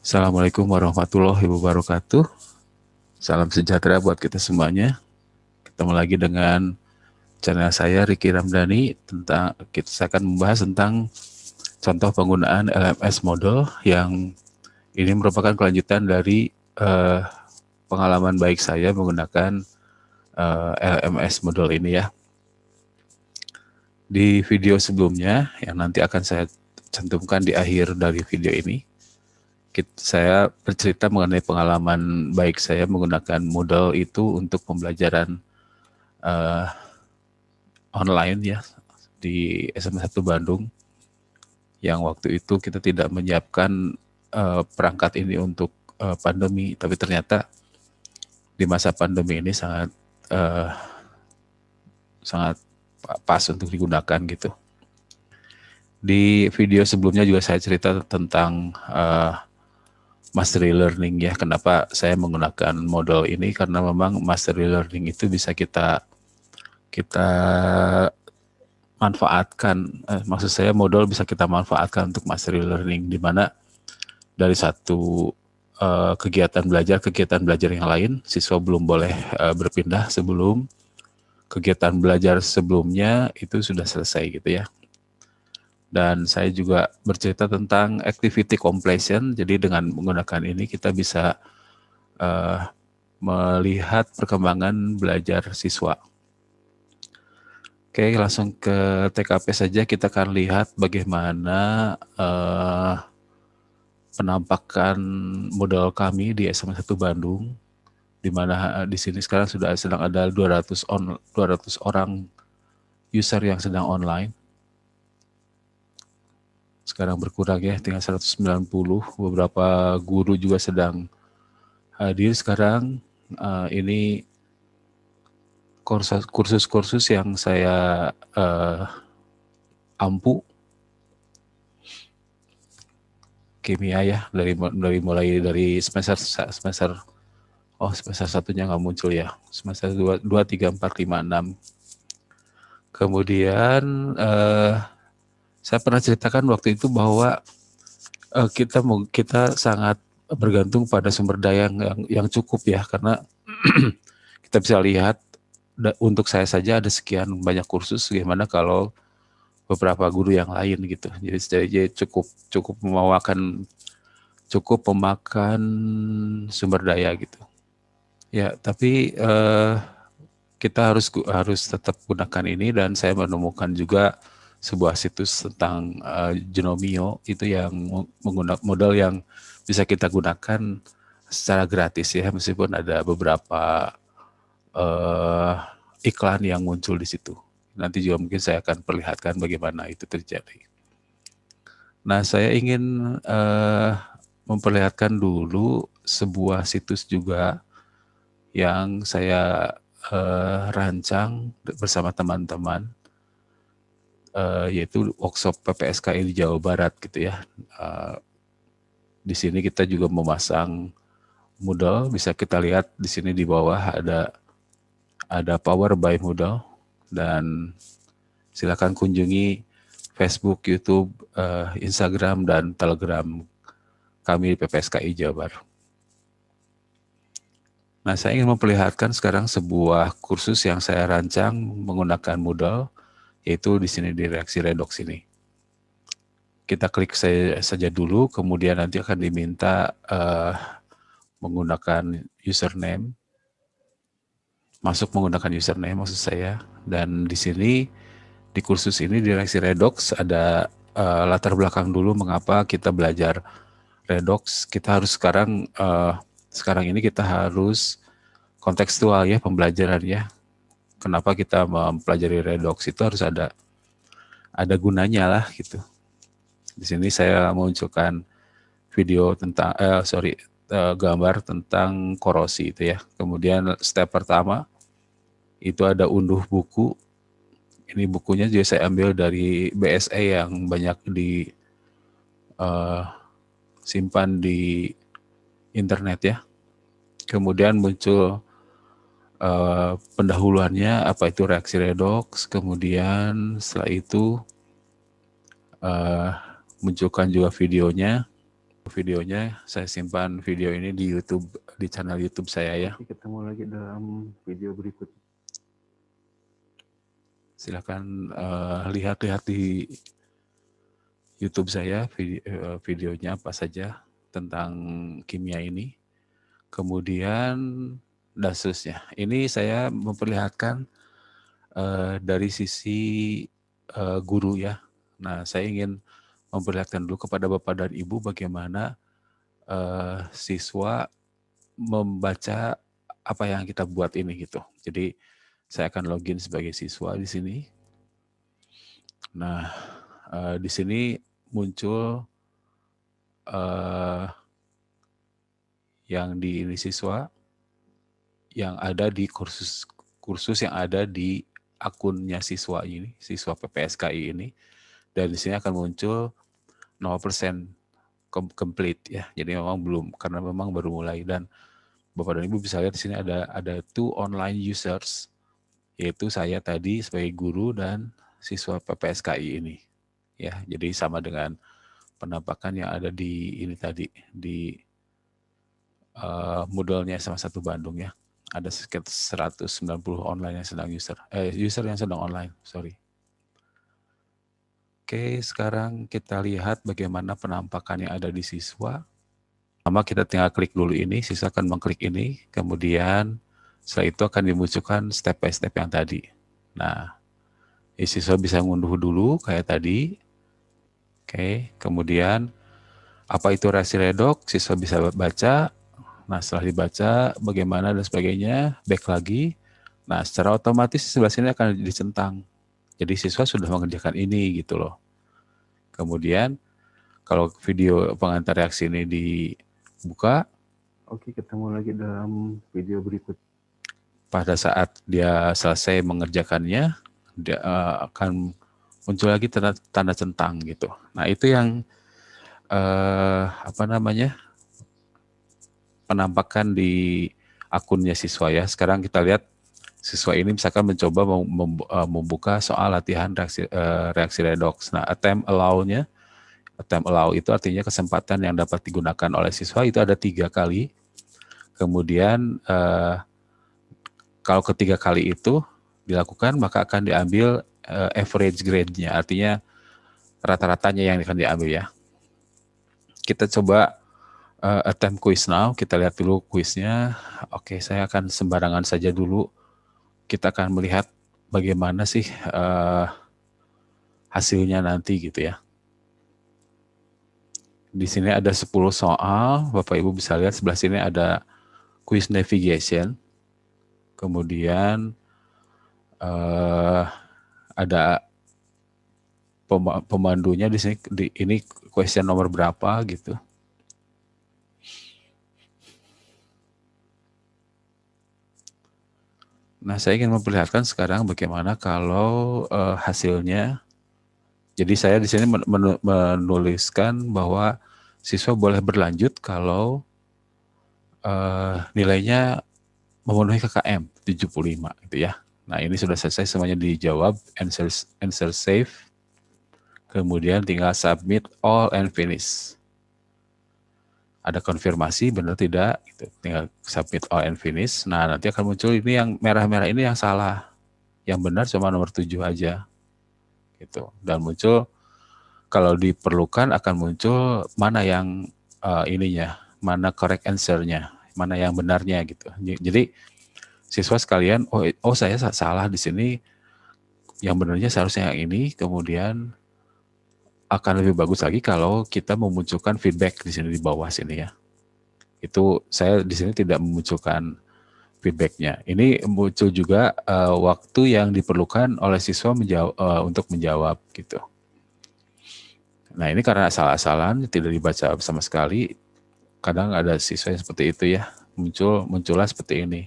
Assalamualaikum warahmatullahi wabarakatuh. Salam sejahtera buat kita semuanya. Ketemu lagi dengan channel saya Riki Ramdhani. Saya akan membahas tentang contoh penggunaan LMS model yang ini merupakan kelanjutan dari pengalaman baik saya menggunakan LMS model ini ya. Di video sebelumnya yang nanti akan saya cantumkan di akhir dari video ini, saya bercerita mengenai pengalaman baik saya menggunakan Moodle itu untuk pembelajaran online ya di SMA 1 Bandung, yang waktu itu kita tidak menyiapkan perangkat ini untuk pandemi, tapi ternyata di masa pandemi ini sangat pas untuk digunakan gitu. Di video sebelumnya juga saya cerita tentang mastery learning ya. Kenapa saya menggunakan model ini? Karena memang mastery learning itu bisa kita manfaatkan. Maksud saya model bisa kita manfaatkan untuk mastery learning, di mana dari satu kegiatan belajar yang lain, siswa belum boleh berpindah sebelum kegiatan belajar sebelumnya itu sudah selesai gitu ya. Dan saya juga bercerita tentang activity completion. Jadi dengan menggunakan ini kita bisa melihat perkembangan belajar siswa. Oke, langsung ke TKP saja. Kita akan lihat bagaimana penampakan modal kami di SMA 1 Bandung, di mana di sini sekarang sedang ada 200 orang user yang sedang online. Sekarang berkurang ya, tinggal 190. Beberapa guru juga sedang hadir sekarang. Ini kursus-kursus yang saya ampu. Kimia ya, mulai dari semester satunya nggak muncul ya, semester 2, 3, 4, 5, 6. Kemudian saya pernah ceritakan waktu itu bahwa kita sangat bergantung pada sumber daya yang cukup ya, karena kita bisa lihat untuk saya saja ada sekian banyak kursus, gimana kalau beberapa guru yang lain gitu. Jadi cukup memakan sumber daya gitu. Ya, tapi kita harus tetap gunakan ini, dan saya menemukan juga sebuah situs tentang Genomio itu yang menggunakan modal yang bisa kita gunakan secara gratis ya, meskipun ada beberapa iklan yang muncul di situ. Nanti juga mungkin saya akan perlihatkan bagaimana itu terjadi. Nah, saya ingin memperlihatkan dulu sebuah situs juga yang saya rancang bersama teman-teman, yaitu workshop PPSKI di Jawa Barat gitu ya. Di sini kita juga memasang Moodle, bisa kita lihat di sini di bawah ada Power by Moodle, dan silakan kunjungi Facebook, YouTube, Instagram, dan Telegram kami di PPSKI Jawa Barat. Nah, saya ingin memperlihatkan sekarang sebuah kursus yang saya rancang menggunakan Moodle, yaitu di sini di reaksi redox ini. Kita klik saja dulu, kemudian nanti akan diminta menggunakan username, masuk menggunakan username maksud saya. Dan di sini di kursus ini di reaksi redox ada latar belakang dulu mengapa kita belajar redox. Kita harus sekarang ini kita harus kontekstual ya pembelajarannya. Kenapa kita mempelajari redox itu harus ada gunanya lah gitu. Di sini saya munculkan video tentang gambar tentang korosi itu ya. Kemudian step pertama itu ada unduh buku. Ini bukunya juga saya ambil dari BSA yang banyak simpan di internet ya. Kemudian muncul pendahuluannya, apa itu reaksi redox. Kemudian setelah itu munculkan juga videonya. videonya. Saya simpan video ini di YouTube, di channel YouTube saya ya. Oke, ketemu lagi dalam video berikutnya. Silahkan lihat-lihat di YouTube saya videonya apa saja tentang kimia ini. Kemudian dasusnya. Ini saya memperlihatkan dari sisi guru ya. Nah, saya ingin memperlihatkan dulu kepada Bapak dan Ibu bagaimana siswa membaca apa yang kita buat ini gitu. Jadi saya akan login sebagai siswa di sini. Nah, di sini muncul yang di ini siswa yang ada di kursus yang ada di akunnya siswa ini, siswa PPSKI ini. Dan di sini akan muncul 0% complete ya. Jadi memang belum, karena memang baru mulai. Dan Bapak dan Ibu bisa lihat di sini ada 2 online users, yaitu saya tadi sebagai guru dan siswa PPSKI ini. Ya, jadi sama dengan penampakan yang ada di ini tadi di Moodle-nya SMA 1 Bandung ya. Ada sekitar 190 online yang sedang user yang sedang online, sorry. Oke, sekarang kita lihat bagaimana penampakan yang ada di siswa. Pertama kita tinggal klik dulu ini, siswa akan mengklik ini, kemudian setelah itu akan dimunculkan step by step yang tadi. Nah, siswa bisa ngunduh dulu kayak tadi. Oke, kemudian apa itu reaksi redoks, siswa bisa baca. Nah, setelah dibaca bagaimana dan sebagainya, back lagi. Nah, secara otomatis sebelah sini akan dicentang. Jadi siswa sudah mengerjakan ini gitu loh. Kemudian kalau video pengantar reaksi ini dibuka, oke, ketemu lagi dalam video berikut. Pada saat dia selesai mengerjakannya, dia akan muncul lagi tanda centang gitu. Nah, itu yang penampakan di akunnya siswa ya. Sekarang kita lihat siswa ini misalkan mencoba membuka soal latihan reaksi redoks. Nah, attempt allow itu artinya kesempatan yang dapat digunakan oleh siswa itu ada 3 kali. Kemudian kalau ketiga kali itu dilakukan maka akan diambil average grade-nya, artinya rata-ratanya yang akan diambil ya. Kita coba attempt quiz now, kita lihat dulu quiznya. Oke, saya akan sembarangan saja dulu. Kita akan melihat bagaimana sih hasilnya nanti gitu ya. Di sini ada 10 soal, Bapak Ibu bisa lihat sebelah sini ada quiz navigation. Kemudian ada pemandunya di sini, ini question nomor berapa gitu. Nah, saya ingin memperlihatkan sekarang bagaimana kalau hasilnya. Jadi saya di sini menuliskan bahwa siswa boleh berlanjut kalau nilainya memenuhi KKM 75 gitu ya. Nah, ini sudah selesai semuanya dijawab, answer save. Kemudian tinggal submit all and finish. Ada konfirmasi benar tidak gitu. Tinggal submit all and finish. Nah, nanti akan muncul ini yang merah-merah ini yang salah. Yang benar cuma nomor 7 aja. Gitu. Dan muncul kalau diperlukan akan muncul mana yang ininya, mana correct answer-nya, mana yang benarnya gitu. Jadi siswa sekalian, oh saya salah di sini, yang benarnya seharusnya yang ini, kemudian akan lebih bagus lagi kalau kita memunculkan feedback di sini di bawah sini ya. Itu saya di sini tidak memunculkan feedbacknya. Ini muncul juga waktu yang diperlukan oleh siswa untuk menjawab gitu. Nah, ini karena asal-asalan tidak dibaca sama sekali. Kadang ada siswa yang seperti itu ya, muncullah seperti ini.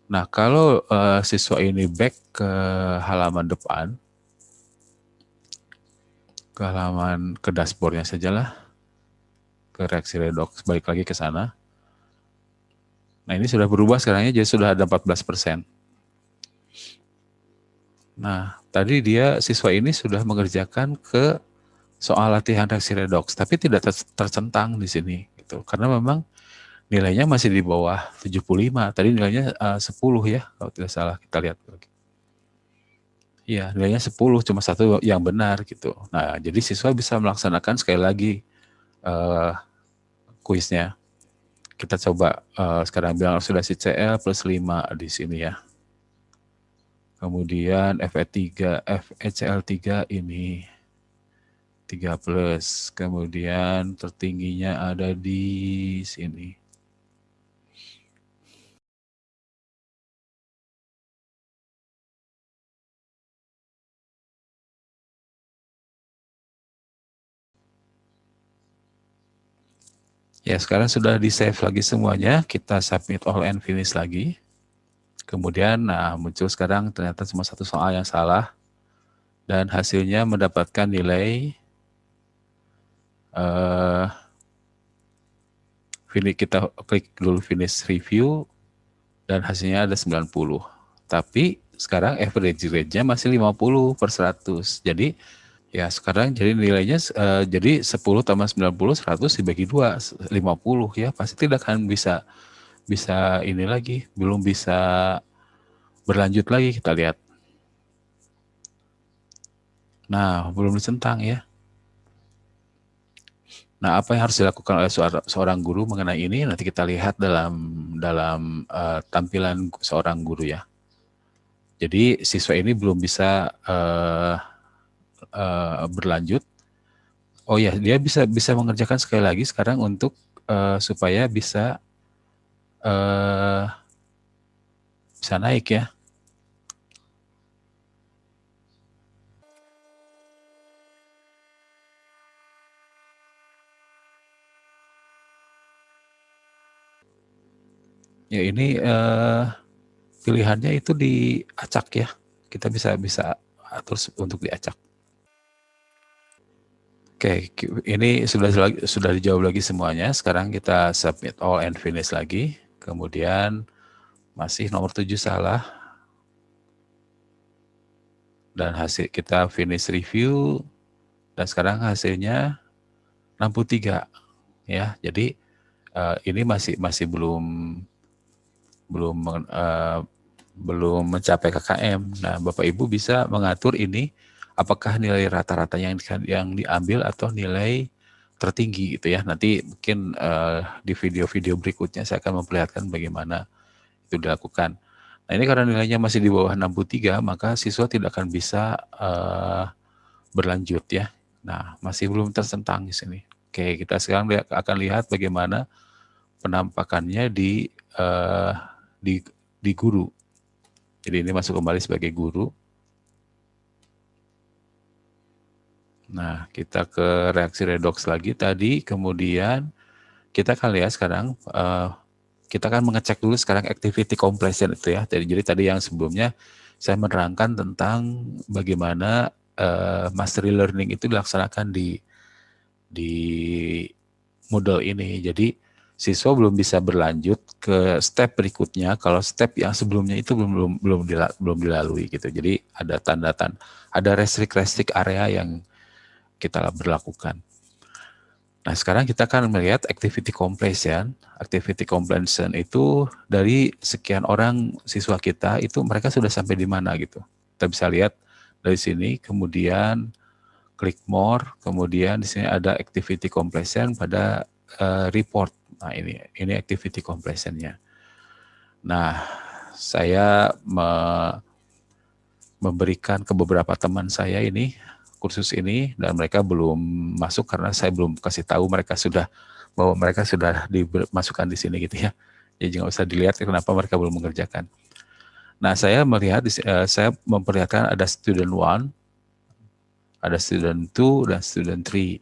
Nah, kalau siswa ini back ke halaman depan, ke dashboardnya sajalah, ke reaksi redoks, balik lagi ke sana. Nah, ini sudah berubah sekarangnya, jadi sudah ada 14%. Nah, tadi siswa ini sudah mengerjakan ke soal latihan reaksi redoks, tapi tidak tercentang di sini gitu. Karena memang nilainya masih di bawah 75. Tadi nilainya 10 ya, kalau tidak salah kita lihat. Iya, nilainya 10, cuma satu yang benar gitu. Nah, jadi siswa bisa melaksanakan sekali lagi kuisnya. Kita coba sekarang bilang sudah si CL plus 5 di sini ya. Kemudian FECL3 ini 3 plus. Kemudian tertingginya ada di sini. Ya, sekarang sudah di-save lagi semuanya. Kita submit all and finish lagi. Kemudian, nah muncul sekarang ternyata cuma satu soal yang salah. Dan hasilnya mendapatkan nilai kita klik dulu finish review dan hasilnya ada 90. Tapi sekarang average rate-nya masih 50/100. Jadi ya sekarang jadi nilainya jadi 10 tambah 90 100 dibagi 2 50 ya, pasti tidak akan bisa ini lagi, belum bisa berlanjut lagi kita lihat. Nah, belum dicentang ya. Nah, apa yang harus dilakukan oleh seorang guru mengenai ini nanti kita lihat dalam tampilan seorang guru ya. Jadi siswa ini belum bisa berlanjut. Oh ya, dia bisa mengerjakan sekali lagi sekarang untuk supaya bisa naik ya. Ya ini pilihannya itu diacak ya. Kita bisa atur untuk diacak. Oke, ini sudah dijawab lagi semuanya. Sekarang kita submit all and finish lagi. Kemudian masih nomor 7 salah. Dan hasil kita finish review. Dan sekarang hasilnya 63 ya. Jadi ini masih belum mencapai KKM. Nah, Bapak Ibu bisa mengatur ini apakah nilai rata-rata yang diambil atau nilai tertinggi gitu ya. Nanti mungkin di video-video berikutnya saya akan memperlihatkan bagaimana itu dilakukan. Nah, ini karena nilainya masih di bawah 63, maka siswa tidak akan bisa berlanjut ya. Nah, masih belum tercentang di sini. Oke, kita sekarang akan lihat bagaimana penampakannya di guru. Jadi ini masuk kembali sebagai guru. Nah, kita ke reaksi redoks lagi tadi, kemudian kita akan lihat sekarang, kita akan mengecek dulu sekarang activity completion itu ya. Jadi tadi yang sebelumnya saya menerangkan tentang bagaimana mastery learning itu dilaksanakan di Moodle ini. Jadi siswa belum bisa berlanjut ke step berikutnya kalau step yang sebelumnya itu belum dilalui gitu. Jadi ada ada restrict area yang kita berlakukan. Nah, sekarang kita akan melihat activity completion. Activity completion itu dari sekian orang siswa kita itu mereka sudah sampai di mana gitu. Kita bisa lihat dari sini, kemudian klik more, kemudian di sini ada activity completion pada report. Nah, ini activity completion-nya. Nah, saya memberikan ke beberapa teman saya ini kursus ini dan mereka belum masuk karena saya belum kasih tahu mereka sudah dimasukkan di sini gitu ya. Jadi nggak usah dilihat kenapa mereka belum mengerjakan. Nah, saya memperlihatkan ada student 1, ada student 2 dan student 3.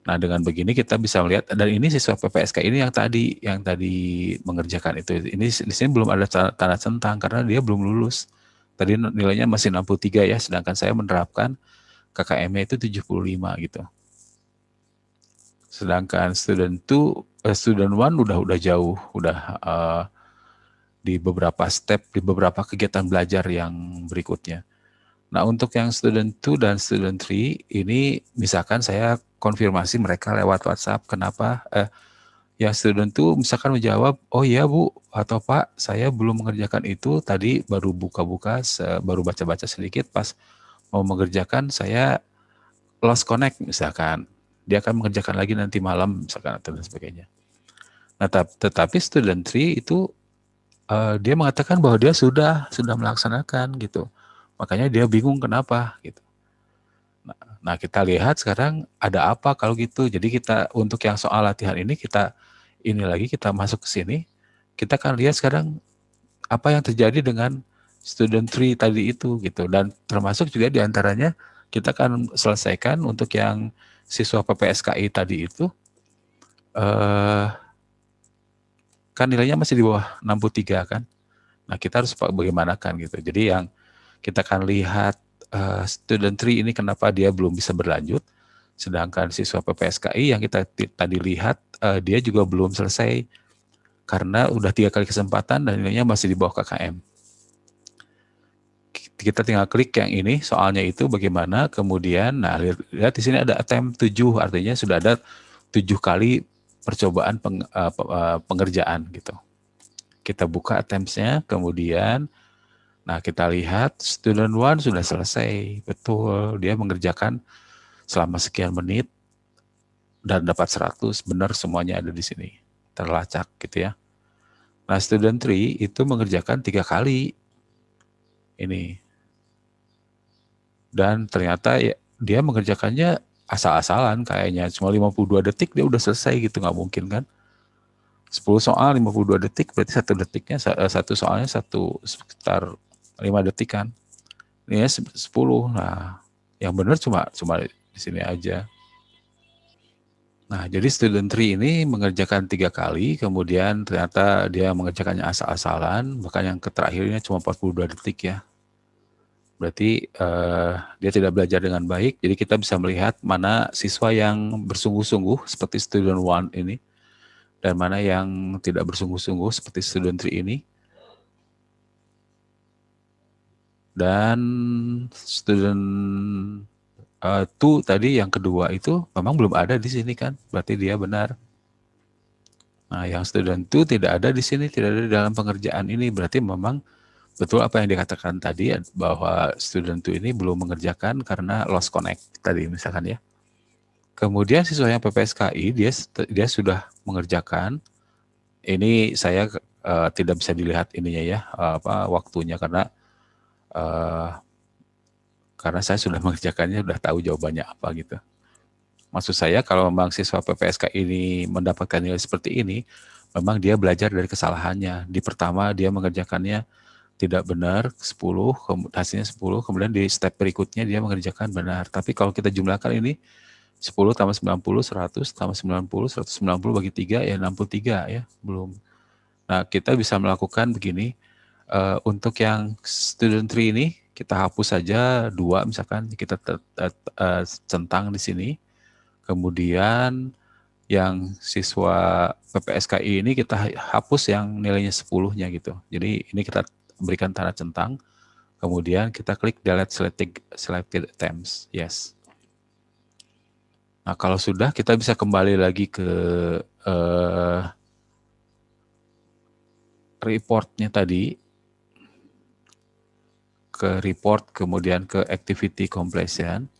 Nah, dengan begini kita bisa melihat, dan ini siswa PPSK ini yang tadi mengerjakan itu. Ini di sini belum ada tanda centang karena dia belum lulus. Tadi nilainya masih 63 ya, sedangkan saya menerapkan KKM-nya itu 75 gitu. Sedangkan student 1 udah jauh, udah di beberapa step, di beberapa kegiatan belajar yang berikutnya. Nah, untuk yang student 2 dan student 3 ini misalkan saya konfirmasi mereka lewat WhatsApp, kenapa yang student 2 misalkan menjawab, oh iya Bu atau Pak, saya belum mengerjakan itu, tadi baru buka-buka, baru baca-baca sedikit, pas mau mengerjakan saya lost connect misalkan. Dia akan mengerjakan lagi nanti malam misalkan atau dan sebagainya. Nah, tetapi student 3 itu dia mengatakan bahwa dia sudah melaksanakan gitu. Makanya dia bingung kenapa gitu. Nah, kita lihat sekarang ada apa kalau gitu. Jadi kita untuk yang soal latihan ini kita masuk ke sini, kita akan lihat sekarang apa yang terjadi dengan student 3 tadi itu gitu. Dan termasuk juga diantaranya kita akan selesaikan untuk yang siswa PPSKI tadi itu kan nilainya masih di bawah 63 kan. Nah, kita harus bagaimana kan gitu. Jadi yang kita akan lihat student 3 ini kenapa dia belum bisa berlanjut, sedangkan siswa PPSKI yang kita tadi lihat dia juga belum selesai karena udah 3 kali kesempatan dan nilainya masih di bawah KKM. Kita tinggal klik yang ini, soalnya itu bagaimana, kemudian nah lihat di sini ada attempt 7, artinya sudah ada 7 kali percobaan pengerjaan gitu. Kita buka attempts-nya, kemudian nah kita lihat student 1 sudah selesai, betul, dia mengerjakan selama sekian menit dan dapat 100, benar semuanya ada di sini, terlacak gitu ya. Nah student 3 itu mengerjakan 3 kali ini, dan ternyata ya, dia mengerjakannya asal-asalan kayaknya, cuma 52 detik dia udah selesai gitu, nggak mungkin kan. 10 soal 52 detik, berarti satu soalnya sekitar 5 detik kan. Ini 10. Nah, yang benar cuma di sini aja. Nah, jadi student 3 ini mengerjakan 3 kali, kemudian ternyata dia mengerjakannya asal-asalan, bahkan yang terakhirnya cuma 42 detik ya. Berarti dia tidak belajar dengan baik, jadi kita bisa melihat mana siswa yang bersungguh-sungguh seperti student 1 ini, dan mana yang tidak bersungguh-sungguh seperti student 3 ini. Dan student 2 tadi yang kedua itu memang belum ada di sini kan, berarti dia benar. Nah, yang student 2 tidak ada di sini, tidak ada di dalam pengerjaan ini, berarti memang betul apa yang dikatakan tadi bahwa student 2 ini belum mengerjakan karena lost connect tadi misalkan ya. Kemudian siswa yang PPSKI dia sudah mengerjakan. Ini saya tidak bisa dilihat ininya ya, waktunya karena saya sudah mengerjakannya, sudah tahu jawabannya apa gitu. Maksud saya kalau memang siswa PPSK ini mendapatkan nilai seperti ini, memang dia belajar dari kesalahannya. Di pertama dia mengerjakannya tidak benar, 10, hasilnya 10, kemudian di step berikutnya dia mengerjakan benar. Tapi kalau kita jumlahkan ini, 10 tambah 90, 100, tambah 90, 190 bagi 3, ya 63 ya, belum. Nah, kita bisa melakukan begini, untuk yang student 3 ini, kita hapus saja 2 misalkan, kita centang di sini. Kemudian yang siswa PPSKI ini kita hapus yang nilainya 10-nya gitu. Jadi ini kita berikan tanda centang, kemudian kita klik delete selected attempts, yes. Nah kalau sudah, kita bisa kembali lagi ke reportnya tadi, ke report, kemudian ke activity completion,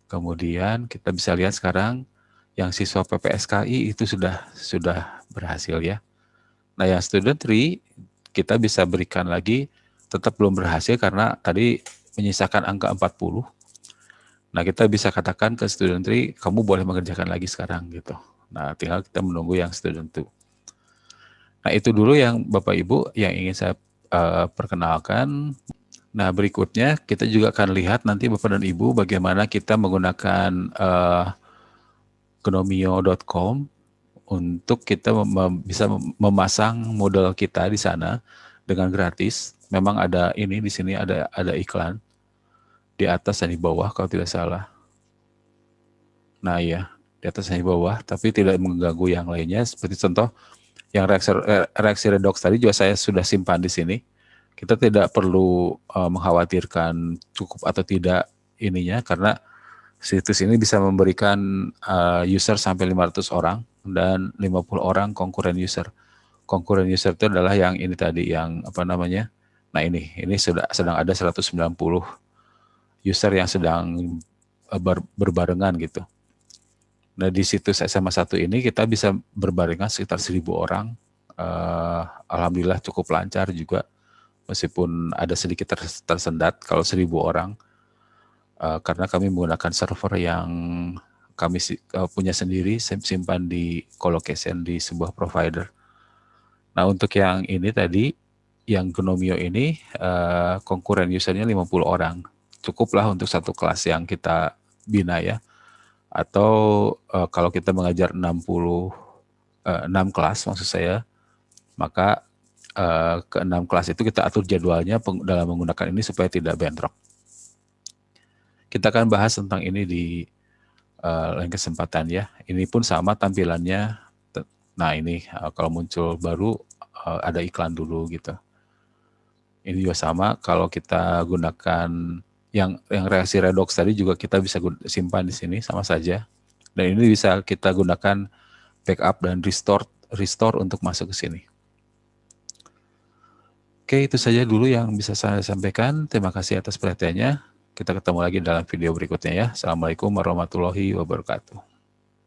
kemudian kita bisa lihat sekarang yang siswa PPSKI itu sudah berhasil ya. Nah yang student 3 kita bisa berikan lagi, tetap belum berhasil karena tadi menyisakan angka 40. Nah kita bisa katakan ke student 3, kamu boleh mengerjakan lagi sekarang gitu. Nah tinggal kita menunggu yang student 2. Nah itu dulu yang Bapak Ibu yang ingin saya perkenalkan. Nah berikutnya kita juga akan lihat nanti Bapak dan Ibu bagaimana kita menggunakan Gnomio.com untuk kita bisa memasang model kita di sana dengan gratis. Memang ada ini di sini ada iklan di atas dan di bawah kalau tidak salah. Nah ya, di atas dan di bawah, tapi tidak mengganggu yang lainnya. Seperti contoh yang reaksi redox tadi juga saya sudah simpan di sini. Kita tidak perlu mengkhawatirkan cukup atau tidak ininya, karena situs ini bisa memberikan user sampai 500 orang dan 50 orang konkuren user. Konkuren user itu adalah yang ini tadi, yang apa namanya? Nah ini sedang ada 190 user yang sedang berbarengan gitu. Nah di situs SMA1 ini kita bisa berbarengan sekitar 1.000 orang. Alhamdulillah cukup lancar juga, meskipun ada sedikit tersendat kalau 1.000 orang. Karena kami menggunakan server yang kami punya sendiri, simpan di colocation di sebuah provider. Nah untuk yang ini tadi, yang Gnomio ini, konkuren usernya 50 orang. Cukuplah untuk satu kelas yang kita bina ya. Atau kalau kita mengajar 6 kelas maksud saya, maka ke 6 kelas itu kita atur jadwalnya dalam menggunakan ini supaya tidak bentrok. Kita akan bahas tentang ini di lain kesempatan ya. Ini pun sama tampilannya. Nah ini kalau muncul baru ada iklan dulu gitu. Ini juga sama, kalau kita gunakan yang reaksi redox tadi juga kita bisa simpan di sini sama saja. Dan ini bisa kita gunakan backup dan restore untuk masuk ke sini. Oke, itu saja dulu yang bisa saya sampaikan. Terima kasih atas perhatiannya. Kita ketemu lagi dalam video berikutnya ya. Assalamualaikum warahmatullahi wabarakatuh.